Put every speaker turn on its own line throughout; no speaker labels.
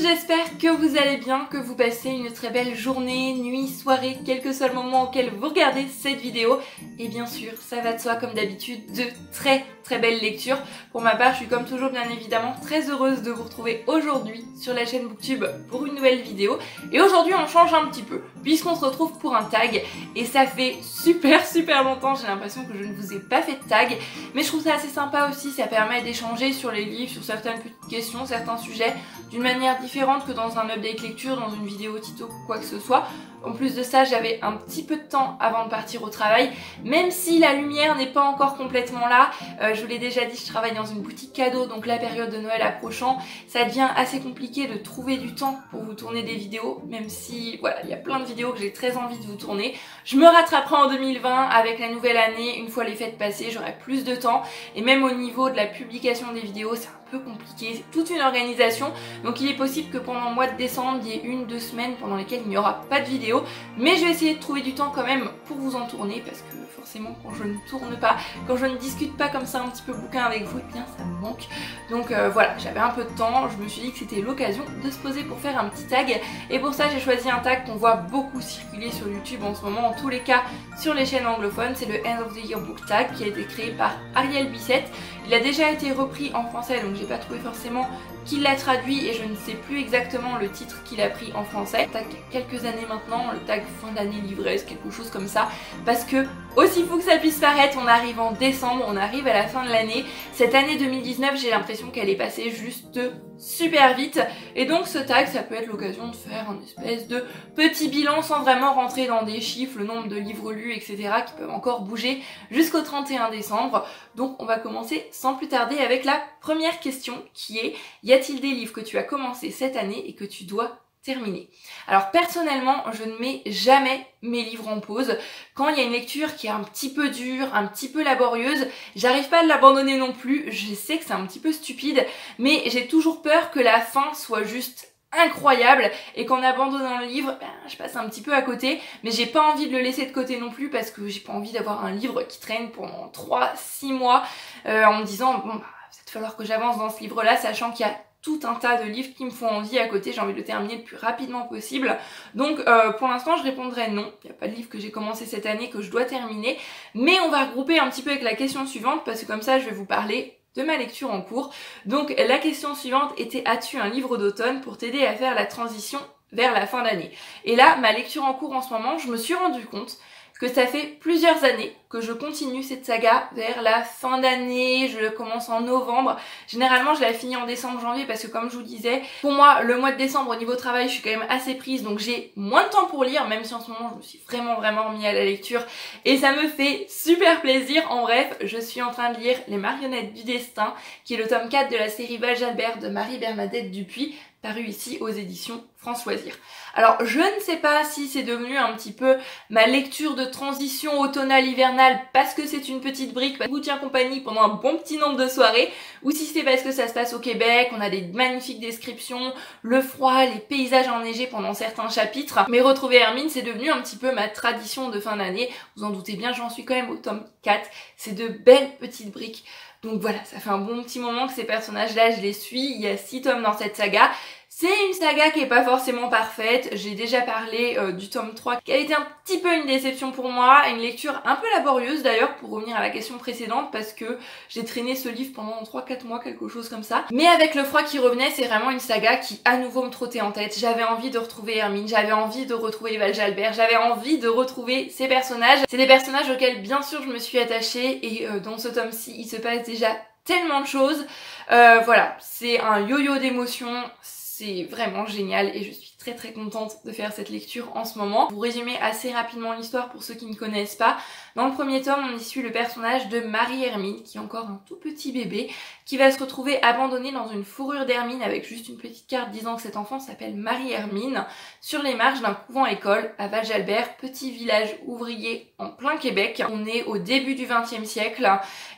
j'espère que vous allez bien, que vous passez une très belle journée, nuit, soirée, quel que soit le moment auquel vous regardez cette vidéo. Et bien sûr, ça va de soi comme d'habitude, de très belles lectures. Pour ma part, je suis comme toujours bien évidemment très heureuse de vous retrouver aujourd'hui sur la chaîne Booktube pour une nouvelle vidéo. Et aujourd'hui on change un petit peu, puisqu'on se retrouve pour un tag. Et ça fait super longtemps, j'ai l'impression que je ne vous ai pas fait de tag. Mais je trouve ça assez sympa aussi, ça permet d'échanger sur les livres, sur certaines petites questions, certains sujets, d'une manière différente que dans un update lecture, dans une vidéo tuto ou quoi que ce soit. En plus de ça, j'avais un petit peu de temps avant de partir au travail, même si la lumière n'est pas encore complètement là. Je vous l'ai déjà dit, je travaille dans une boutique cadeau, donc la période de Noël approchant, ça devient assez compliqué de trouver du temps pour vous tourner des vidéos, même si voilà, il y a plein de vidéos que j'ai très envie de vous tourner. Je me rattraperai en 2020 avec la nouvelle année, une fois les fêtes passées, j'aurai plus de temps, et même au niveau de la publication des vidéos, c'est un peu compliqué, c'est toute une organisation, donc il est possible que pendant le mois de décembre, il y ait 1-2 semaines pendant lesquelles il n'y aura pas de vidéo, mais je vais essayer de trouver du temps quand même pour vous en tourner, parce que forcément quand je ne tourne pas, quand je ne discute pas comme ça un petit peu bouquin avec vous, eh bien ça me manque. Donc voilà, j'avais un peu de temps, je me suis dit que c'était l'occasion de se poser pour faire un petit tag, et pour ça j'ai choisi un tag qu'on voit beaucoup circuler sur YouTube en ce moment, en tous les cas sur les chaînes anglophones, c'est le End of the Year Book Tag qui a été créé par Ariel Bissett. Il a déjà été repris en français, donc j'ai pas trouvé forcément qui l'a traduit et je ne sais plus exactement le titre qu'il a pris en français. Le tag il y a quelques années maintenant, le tag fin d'année l'ivresse, quelque chose comme ça, parce que aussi fou que ça puisse paraître, on arrive en décembre, on arrive à la fin de l'année. Cette année 2019, j'ai l'impression qu'elle est passée juste super vite, et donc ce tag ça peut être l'occasion de faire un espèce de petit bilan sans vraiment rentrer dans des chiffres, le nombre de livres lus, etc. qui peuvent encore bouger jusqu'au 31 décembre. Donc on va commencer sans plus tarder avec la première question qui est: y a-t-il des livres que tu as commencé cette année et que tu dois terminer? Alors personnellement, je ne mets jamais mes livres en pause. Quand il y a une lecture qui est un petit peu dure, un petit peu laborieuse, j'arrive pas à l'abandonner non plus. Je sais que c'est un petit peu stupide, mais j'ai toujours peur que la fin soit juste incroyable et qu'en abandonnant le livre, je passe un petit peu à côté, mais j'ai pas envie de le laisser de côté non plus parce que j'ai pas envie d'avoir un livre qui traîne pendant 3-6 mois en me disant bon, va peut-être falloir que j'avance dans ce livre là, sachant qu'il y a tout un tas de livres qui me font envie à côté, j'ai envie de le terminer le plus rapidement possible. Donc pour l'instant je répondrai non, il n'y a pas de livre que j'ai commencé cette année que je dois terminer, mais on va regrouper un petit peu avec la question suivante parce que comme ça je vais vous parler de ma lecture en cours. Donc la question suivante était: as-tu un livre d'automne pour t'aider à faire la transition vers la fin d'année? Et là, ma lecture en cours en ce moment, je me suis rendu compte que ça fait plusieurs années que je continue cette saga vers la fin d'année. Je commence en novembre. Généralement, je la finis en décembre, janvier, parce que comme je vous disais, pour moi, le mois de décembre, au niveau travail, je suis quand même assez prise, donc j'ai moins de temps pour lire, même si en ce moment, je me suis vraiment remis à la lecture, et ça me fait super plaisir. En bref, je suis en train de lire Les Marionnettes du Destin, qui est le tome 4 de la série Val Jalbert de Marie-Bernadette Dupuis, paru ici aux éditions France Loisirs. Alors je ne sais pas si c'est devenu un petit peu ma lecture de transition automnale-hivernale parce que c'est une petite brique qui vous tient compagnie pendant un bon petit nombre de soirées, ou si c'est parce que ça se passe au Québec, on a des magnifiques descriptions, le froid, les paysages enneigés pendant certains chapitres. Mais retrouver Hermine, c'est devenu un petit peu ma tradition de fin d'année. Vous en doutez bien, j'en suis quand même au tome 4. C'est de belles petites briques. Donc voilà, ça fait un bon petit moment que ces personnages-là, je les suis. Il y a 6 tomes dans cette saga. C'est une saga qui est pas forcément parfaite. J'ai déjà parlé du tome 3 qui a été un petit peu une déception pour moi, une lecture un peu laborieuse d'ailleurs, pour revenir à la question précédente, parce que j'ai traîné ce livre pendant 3-4 mois, quelque chose comme ça. Mais avec le froid qui revenait, c'est vraiment une saga qui à nouveau me trottait en tête. J'avais envie de retrouver Hermine, j'avais envie de retrouver Val Jalbert, j'avais envie de retrouver ces personnages. C'est des personnages auxquels bien sûr je me suis attachée, et dans ce tome-ci, il se passe déjà tellement de choses. Voilà, c'est un yo-yo d'émotions. C'est vraiment génial et je suis très contente de faire cette lecture en ce moment. Pour résumer assez rapidement l'histoire pour ceux qui ne connaissent pas, dans le premier tome on y suit le personnage de Marie-Hermine, qui est encore un tout petit bébé, qui va se retrouver abandonné dans une fourrure d'hermine avec juste une petite carte disant que cet enfant s'appelle Marie-Hermine, sur les marges d'un couvent-école à Val Jalbert, petit village ouvrier en plein Québec. On est au début du XXe siècle.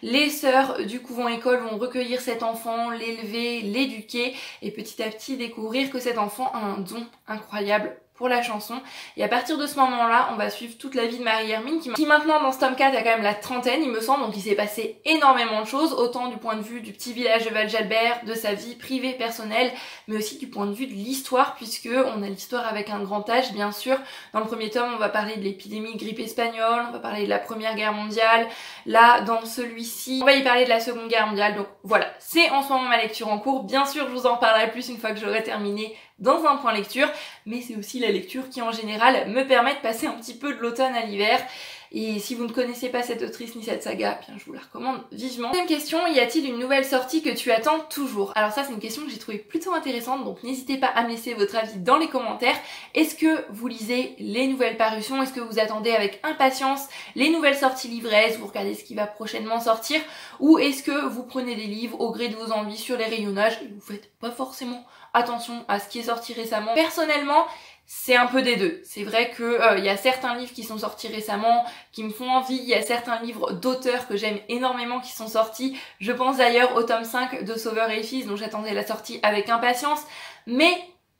Les sœurs du couvent-école vont recueillir cet enfant, l'élever, l'éduquer et petit à petit découvrir que cet enfant a un don incroyable pour la chanson. Et à partir de ce moment-là, on va suivre toute la vie de Marie-Hermine qui maintenant dans ce tome 4 a quand même la trentaine il me semble, donc il s'est passé énormément de choses, autant du point de vue du petit village de Val-Jalbert, de sa vie privée personnelle, mais aussi du point de vue de l'histoire, puisque on a l'histoire avec un grand H bien sûr. Dans le premier tome on va parler de l'épidémie de grippe espagnole, on va parler de la première guerre mondiale, là dans celui-ci on va y parler de la seconde guerre mondiale, donc voilà, c'est en ce moment ma lecture en cours. Bien sûr je vous en parlerai plus une fois que j'aurai terminé dans un point lecture, mais c'est aussi la lecture qui en général me permet de passer un petit peu de l'automne à l'hiver. Et si vous ne connaissez pas cette autrice ni cette saga, bien je vous la recommande vivement. Deuxième question, y a-t-il une nouvelle sortie que tu attends toujours? Alors ça c'est une question que j'ai trouvée plutôt intéressante, donc n'hésitez pas à me laisser votre avis dans les commentaires. Est-ce que vous lisez les nouvelles parutions? Est-ce que vous attendez avec impatience les nouvelles sorties livraises? Vous regardez ce qui va prochainement sortir? Ou est-ce que vous prenez des livres au gré de vos envies sur les rayonnages et vous faites pas forcément attention à ce qui est sorti récemment? Personnellement, c'est un peu des deux. C'est vrai que y a certains livres qui sont sortis récemment qui me font envie, il y a certains livres d'auteurs que j'aime énormément qui sont sortis. Je pense d'ailleurs au tome 5 de Sauveur et Fils dont j'attendais la sortie avec impatience, mais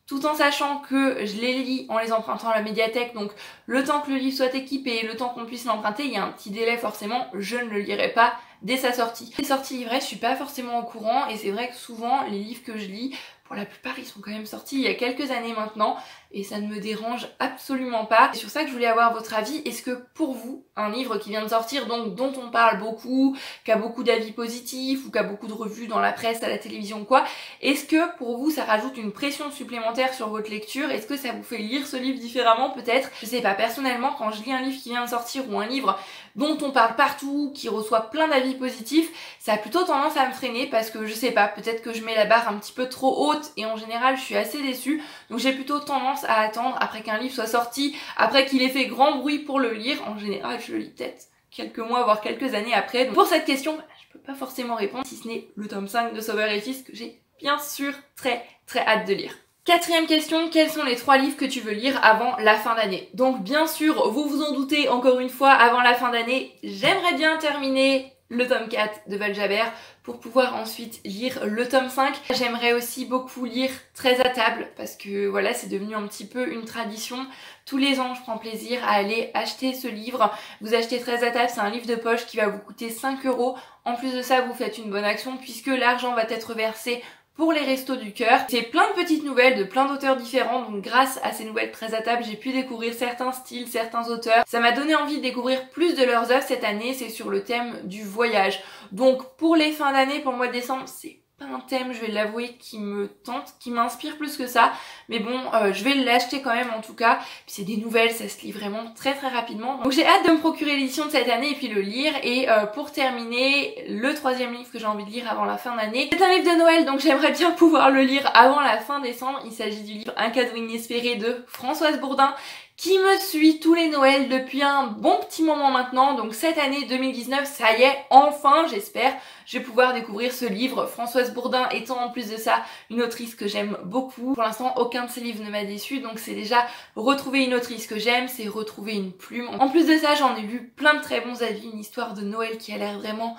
tout en sachant que je les lis en les empruntant à la médiathèque, donc le temps que le livre soit équipé, le temps qu'on puisse l'emprunter, il y a un petit délai forcément, je ne le lirai pas dès sa sortie. Les sorties livrées, je suis pas forcément au courant et c'est vrai que souvent les livres que je lis, pour la plupart ils sont quand même sortis il y a quelques années maintenant et ça ne me dérange absolument pas. C'est sur ça que je voulais avoir votre avis. Est-ce que pour vous, un livre qui vient de sortir, donc dont on parle beaucoup, qui a beaucoup d'avis positifs ou qui a beaucoup de revues dans la presse, à la télévision quoi, est-ce que pour vous ça rajoute une pression supplémentaire sur votre lecture? Est-ce que ça vous fait lire ce livre différemment peut-être? Je sais pas, personnellement quand je lis un livre qui vient de sortir ou un livre dont on parle partout, qui reçoit plein d'avis positifs, ça a plutôt tendance à me freiner parce que je sais pas, peut-être que je mets la barre un petit peu trop haute et en général je suis assez déçue, donc j'ai plutôt tendance à attendre après qu'un livre soit sorti, après qu'il ait fait grand bruit pour le lire. En général je le lis peut-être quelques mois voire quelques années après, donc pour cette question je peux pas forcément répondre si ce n'est le tome 5 de Sauveur et Fils que j'ai bien sûr très hâte de lire. Quatrième question, quels sont les 3 livres que tu veux lire avant la fin d'année? Donc bien sûr, vous vous en doutez, encore une fois, avant la fin d'année, j'aimerais bien terminer le tome 4 de Val-Jalbert pour pouvoir ensuite lire le tome 5. J'aimerais aussi beaucoup lire 13 à table parce que voilà, c'est devenu un petit peu une tradition. Tous les ans, je prends plaisir à aller acheter ce livre. Vous achetez 13 à table, c'est un livre de poche qui va vous coûter 5 €. En plus de ça, vous faites une bonne action puisque l'argent va être versé pour les restos du cœur. C'est plein de petites nouvelles de plein d'auteurs différents, donc grâce à ces nouvelles 13 à table, j'ai pu découvrir certains styles, certains auteurs. Ça m'a donné envie de découvrir plus de leurs œuvres cette année, c'est sur le thème du voyage. Donc pour les fins d'année, pour le mois de décembre, c'est pas un thème, je vais l'avouer, qui me tente, qui m'inspire plus que ça, mais bon, je vais l'acheter quand même en tout cas. Puis c'est des nouvelles, ça se lit vraiment très rapidement. Donc j'ai hâte de me procurer l'édition de cette année et puis le lire. Et pour terminer, le 3e livre que j'ai envie de lire avant la fin d'année, c'est un livre de Noël, donc j'aimerais bien pouvoir le lire avant la fin décembre. Il s'agit du livre Un cadeau inespéré de Françoise Bourdin, qui me suit tous les Noëls depuis un bon petit moment maintenant. Donc cette année 2019, ça y est, enfin j'espère, je vais pouvoir découvrir ce livre. Françoise Bourdin étant en plus de ça une autrice que j'aime beaucoup. Pour l'instant, aucun de ses livres ne m'a déçu, donc c'est déjà retrouver une autrice que j'aime, c'est retrouver une plume. En plus de ça, j'en ai lu plein de très bons avis, une histoire de Noël qui a l'air vraiment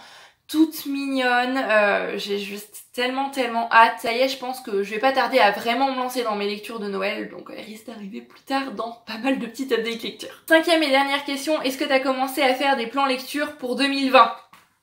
toute mignonne, j'ai juste tellement hâte. Ça y est, je pense que je vais pas tarder à vraiment me lancer dans mes lectures de Noël, donc elle risque d'arriver plus tard dans pas mal de petites updates lectures. 5e et dernière question, est-ce que tu as commencé à faire des plans lecture pour 2020?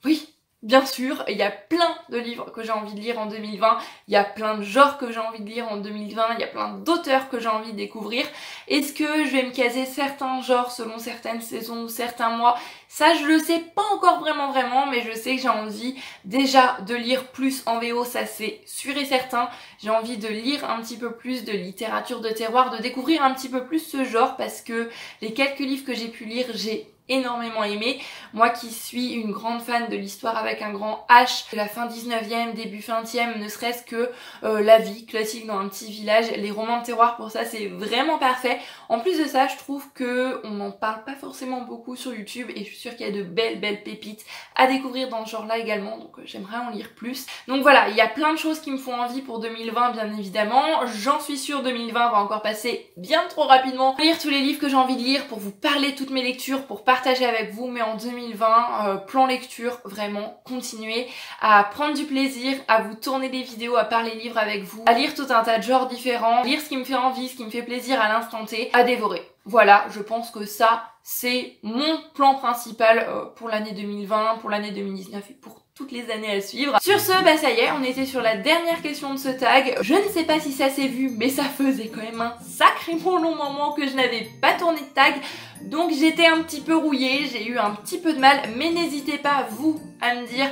Oui, bien sûr, il y a plein de livres que j'ai envie de lire en 2020, il y a plein de genres que j'ai envie de lire en 2020, il y a plein d'auteurs que j'ai envie de découvrir. Est-ce que je vais me caser certains genres selon certaines saisons ou certains mois? Ça je le sais pas encore vraiment, mais je sais que j'ai envie déjà de lire plus en VO, ça c'est sûr et certain. J'ai envie de lire un petit peu plus de littérature de terroir, de découvrir un petit peu plus ce genre parce que les quelques livres que j'ai pu lire, j'ai énormément aimé. Moi qui suis une grande fan de l'histoire avec un grand H, de la fin 19e, début 20e, ne serait-ce que la vie classique dans un petit village, les romans de terroir, pour ça c'est vraiment parfait. En plus de ça, je trouve que on n'en parle pas forcément beaucoup sur YouTube et je suis sûre qu'il y a de belles pépites à découvrir dans ce genre là également, donc j'aimerais en lire plus. Donc voilà, il y a plein de choses qui me font envie pour 2020 bien évidemment. J'en suis sûre 2020 va encore passer bien trop rapidement. Lire tous les livres que j'ai envie de lire pour vous parler de toutes mes lectures, pour partager partager avec vous, mais en 2020, plan lecture, vraiment, continuez à prendre du plaisir, à vous tourner des vidéos, à parler livres avec vous, à lire tout un tas de genres différents, lire ce qui me fait envie, ce qui me fait plaisir à l'instant T, à dévorer. Voilà, je pense que ça, c'est mon plan principal pour l'année 2020, pour l'année 2019 et pour toutes les années à suivre. Sur ce, bah ça y est, on était sur la dernière question de ce tag. Je ne sais pas si ça s'est vu, mais ça faisait quand même un sacrément long moment que je n'avais pas tourné de tag. Donc j'étais un petit peu rouillée, j'ai eu un petit peu de mal, mais n'hésitez pas, vous, à me dire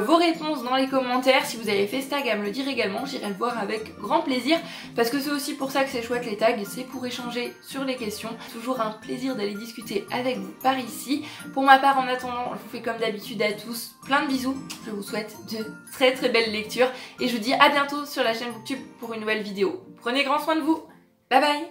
vos réponses dans les commentaires. Si vous avez fait ce tag, à me le dire également, j'irai le voir avec grand plaisir, parce que c'est aussi pour ça que c'est chouette les tags, c'est pour échanger sur les questions. Toujours un plaisir d'aller discuter avec vous par ici. Pour ma part, en attendant, je vous fais comme d'habitude à tous plein de bisous. Je vous souhaite de très très belles lectures et je vous dis à bientôt sur la chaîne Booktube pour une nouvelle vidéo. Prenez grand soin de vous. Bye bye.